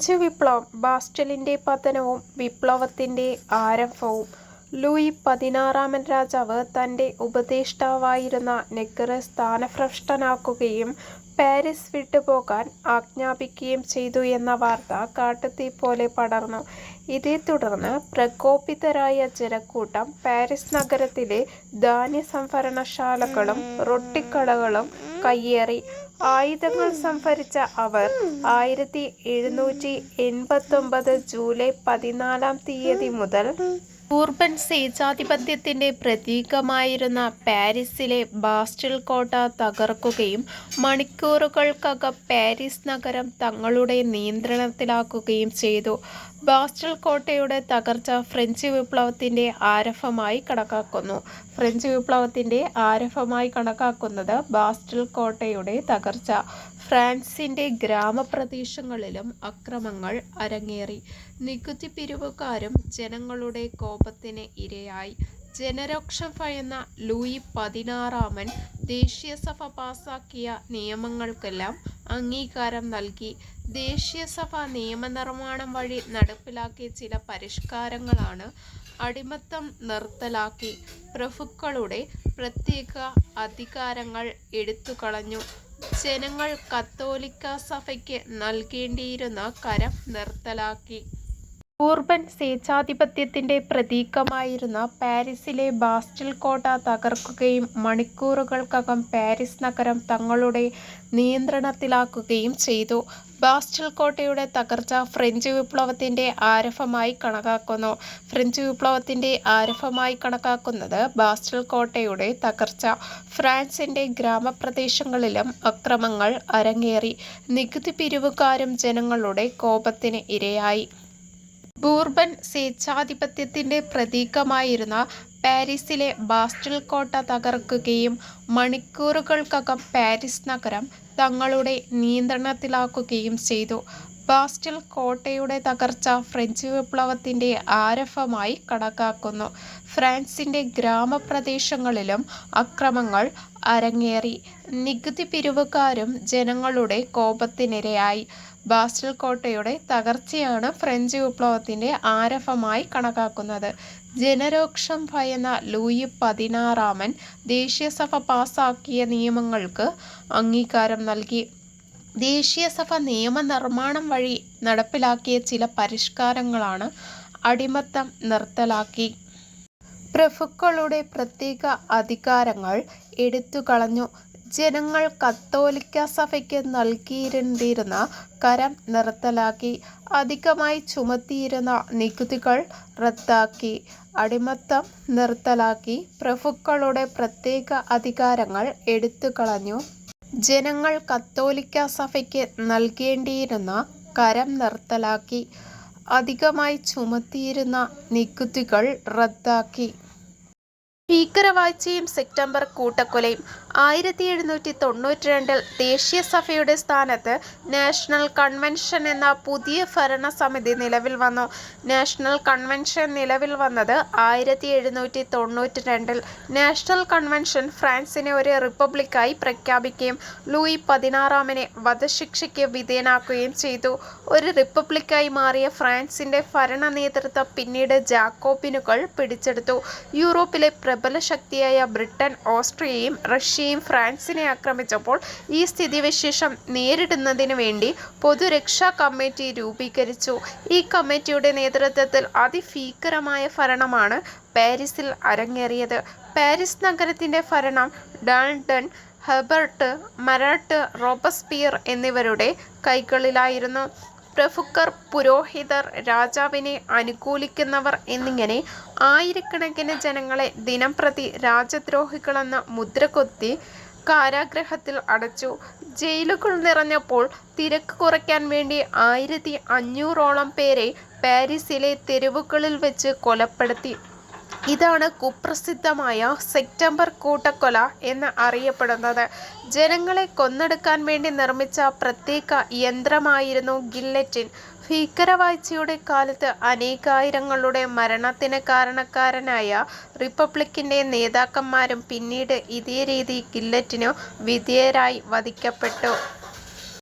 French വിപ്ലവം, ബാസ്റ്റലിന്റെ പതനവും വിപ്ലവത്തിന്റെ ആരംഭവും. Louis പതിനാറാമൻ രാജാവ് തന്റെ ഉപദേഷ്ടാവായിരുന്ന നെക്കറെ സ്ഥാനഭ്രഷ്ടനാക്കുകയും പാരീസ് വിട്ടുപോകാൻ ആജ്ഞാപിക്കുകയും ചെയ്തു എന്ന വാർത്ത കാട്ടുതീ പോലെ പടർന്നു. ഇതേ തുടർന്ന് പ്രകോപിതരായ ജനക്കൂട്ടം പാരീസ് നഗരത്തിലെ ധാന്യസംഭരണശാലകളും റൊട്ടിക്കടകളും കയ്യേറി. ആയുധങ്ങൾ സംഭരിച്ച അവർ 1789 ജൂലൈ 14 മുതൽ ബൂർബൺ സ്വേച്ഛാധിപത്യത്തിന്റെ പ്രതീകമായിരുന്ന പാരീസിലെ ബാസ്റ്റൽ കോട്ട തകർക്കുകയും മണിക്കൂറുകൾക്കകം പാരീസ് നഗരം തങ്ങളുടെ നിയന്ത്രണത്തിലാക്കുകയും ചെയ്തു. ബാസ്റ്റൽ കോട്ടയുടെ തകർച്ച ഫ്രഞ്ച് വിപ്ലവത്തിന്റെ ആരംഭമായി കണക്കാക്കുന്നു. ഫ്രഞ്ച് വിപ്ലവത്തിന്റെ ആരംഭമായി കണക്കാക്കുന്നത് ബാസ്റ്റൽ കോട്ടയുടെ തകർച്ച. ഫ്രാൻസിന്റെ ഗ്രാമപ്രദേശങ്ങളിലും അക്രമങ്ങൾ അരങ്ങേറി. നികുതി പിരിവുകാരും ജനങ്ങളുടെ കോപത്തിന് ഇരയായി. ജനരോക്ഷം ഭയന്ന ലൂയി പതിനാറാമൻ ദേശീയസഭ പാസാക്കിയ നിയമങ്ങൾക്കെല്ലാം അംഗീകാരം നൽകി. ദേശീയസഭ നിയമനിർമ്മാണം വഴി നടപ്പിലാക്കിയ ചില പരിഷ്കാരങ്ങളാണ് അടിമത്തം നിർത്തലാക്കി. പ്രഭുക്കളുടെ പ്രത്യേക അധികാരങ്ങൾ എടുത്തുകളഞ്ഞു. ജനങ്ങൾ കത്തോലിക്ക സഭയ്ക്ക് നൽകേണ്ടിയിരുന്ന കരം നിർത്തലാക്കി. ബൂർബൺ സ്വേച്ഛാധിപത്യത്തിന്റെ പ്രതീകമായിരുന്ന പാരീസിലെ ബാസ്റ്റൽ കോട്ട തകർക്കുകയും മണിക്കൂറുകൾക്കകം പാരീസ് നഗരം തങ്ങളുടെ നിയന്ത്രണത്തിലാക്കുകയും ചെയ്തു. ബാസ്റ്റൽ കോട്ടയുടെ തകർച്ച ഫ്രഞ്ച് വിപ്ലവത്തിന്റെ ആരംഭമായി കണക്കാക്കുന്നു. ഫ്രഞ്ച് വിപ്ലവത്തിന്റെ ആരംഭമായി കണക്കാക്കുന്നത് ബാസ്റ്റൽ കോട്ടയുടെ തകർച്ച. ഫ്രാൻസിന്റെ ഗ്രാമപ്രദേശങ്ങളിലും അക്രമങ്ങൾ അരങ്ങേറി. നികുതി പിരിവുകാരും ജനങ്ങളുടെ കോപത്തിന് ഇരയായി. ബൂർബൺ സ്വേച്ഛാധിപത്യത്തിന്റെ പ്രതീകമായിരുന്ന പാരീസിലെ ബാസ്റ്റൽ കോട്ട തകർക്കുകയും മണിക്കൂറുകൾക്കകം പാരീസ് നഗരം തങ്ങളുടെ നിയന്ത്രണത്തിലാക്കുകയും ചെയ്തു. ബാസ്റ്റൽ കോട്ടയുടെ തകർച്ച ഫ്രഞ്ച് വിപ്ലവത്തിന്റെ ആരംഭമായി കണക്കാക്കുന്നു. ഫ്രാൻസിന്റെ ഗ്രാമപ്രദേശങ്ങളിലും അക്രമങ്ങൾ അരങ്ങേറി. നികുതി പിരിവുകാരും ജനങ്ങളുടെ കോപത്തിനിരയായി. ബാസ്റ്റൽ കോട്ടയുടെ തകർച്ചയാണ് ഫ്രഞ്ച് വിപ്ലവത്തിന്റെ ആരംഭമായി കണക്കാക്കുന്നത്. ജനരോക്ഷം ഭയന്ന ലൂയി പതിനാറാമൻ ദേശീയസഭ പാസാക്കിയ നിയമങ്ങൾക്ക് അംഗീകാരം നൽകി. ദേശീയസഭ നിയമനിർമ്മാണം വഴി നടപ്പിലാക്കിയ ചില പരിഷ്കാരങ്ങളാണ് അടിമത്തം നിർത്തലാക്കി. പ്രഭുക്കളുടെ പ്രത്യേക അധികാരങ്ങൾ എടുത്തുകളഞ്ഞു. ജനങ്ങൾ കത്തോലിക്ക സഭയ്ക്ക് നൽകിയിരുന്ന കരം നിർത്തലാക്കി. അധികമായി ചുമത്തിയിരുന്ന നികുതികൾ റദ്ദാക്കി. അടിമത്തം നിർത്തലാക്കി. പ്രഭുക്കളുടെ പ്രത്യേക അധികാരങ്ങൾ എടുത്തുകളഞ്ഞു. ജനങ്ങൾ കത്തോലിക്ക സഭയ്ക്ക് നൽകേണ്ടിയിരുന്ന കരം നിർത്തലാക്കി. അധികമായി ചുമത്തിയിരുന്ന നികുതികൾ റദ്ദാക്കി. ഭീകരവാഴ്ചയും സെപ്റ്റംബർ കൂട്ടക്കൊലയും. 1792 ദേശീയസഭയുടെ സ്ഥാനത്ത് നാഷണൽ കൺവെൻഷൻ എന്ന പുതിയ ഭരണസമിതി നിലവിൽ വന്നു. നാഷണൽ കൺവെൻഷൻ നിലവിൽ വന്നത് 1792. നാഷണൽ കൺവെൻഷൻ ഫ്രാൻസിനെ ഒരു റിപ്പബ്ലിക്കായി പ്രഖ്യാപിക്കുകയും ലൂയി പതിനാറാമനെ വധശിക്ഷയ്ക്ക് വിധേയനാക്കുകയും ചെയ്തു. ഒരു റിപ്പബ്ലിക്കായി മാറിയ ഫ്രാൻസിന്റെ ഭരണ നേതൃത്വം പിന്നീട് ജാക്കോബിനുകൾ പിടിച്ചെടുത്തു. യൂറോപ്പിലെ പ്രബല ശക്തിയായ ബ്രിട്ടൻ, ഓസ്ട്രിയയും റഷ്യയും ഫ്രാൻസിനെ ആക്രമിച്ചപ്പോൾ ഈ സ്ഥിതിവിശേഷം നേരിടുന്നതിനു വേണ്ടി പൊതുരക്ഷാ കമ്മിറ്റി രൂപീകരിച്ചു. ഈ കമ്മിറ്റിയുടെ നേതൃത്വത്തിൽ അതിഭീകരമായ ഭരണമാണ് പാരീസിൽ അരങ്ങേറിയത്. പാരീസ് നഗരത്തിന്റെ ഭരണം ഡാൾട്ടൺ, ഹെബർട്ട്, മരാട്ട്, റോബസ്പിയർ എന്നിവരുടെ കൈകളിലായിരുന്നു. പ്രഭുക്കർ, പുരോഹിതർ, രാജാവിനെ അനുകൂലിക്കുന്നവർ എന്നിങ്ങനെ ആയിരക്കണക്കിന് ജനങ്ങളെ ദിനംപ്രതി രാജദ്രോഹികളെന്ന് മുദ്രകുത്തി കാരാഗൃഹത്തിൽ അടച്ചു. ജയിലുകൾ നിറഞ്ഞപ്പോൾ തിരക്ക് കുറയ്ക്കാൻ വേണ്ടി 1500ഓളം പേരെ പാരീസിലെ തെരുവുകളിൽ വെച്ച് കൊലപ്പെടുത്തി. ഇതാണ് കുപ്രസിദ്ധമായ സെപ്റ്റംബർ കൂട്ടക്കൊല എന്ന് അറിയപ്പെടുന്നത്. ജനങ്ങളെ കൊന്നൊടുക്കാൻ വേണ്ടി നിർമ്മിച്ച പ്രത്യേക യന്ത്രമായിരുന്നു ഗില്ലറ്റിൻ. ഭീകരവാഴ്ചയുടെ കാലത്ത് അനേകായിരങ്ങളുടെ മരണത്തിന് കാരണക്കാരനായ റിപ്പബ്ലിക്കിന്റെ നേതാക്കന്മാരും പിന്നീട് ഇതേ രീതി ഗില്ലറ്റിനു വിധേയരായി വധിക്കപ്പെട്ടു.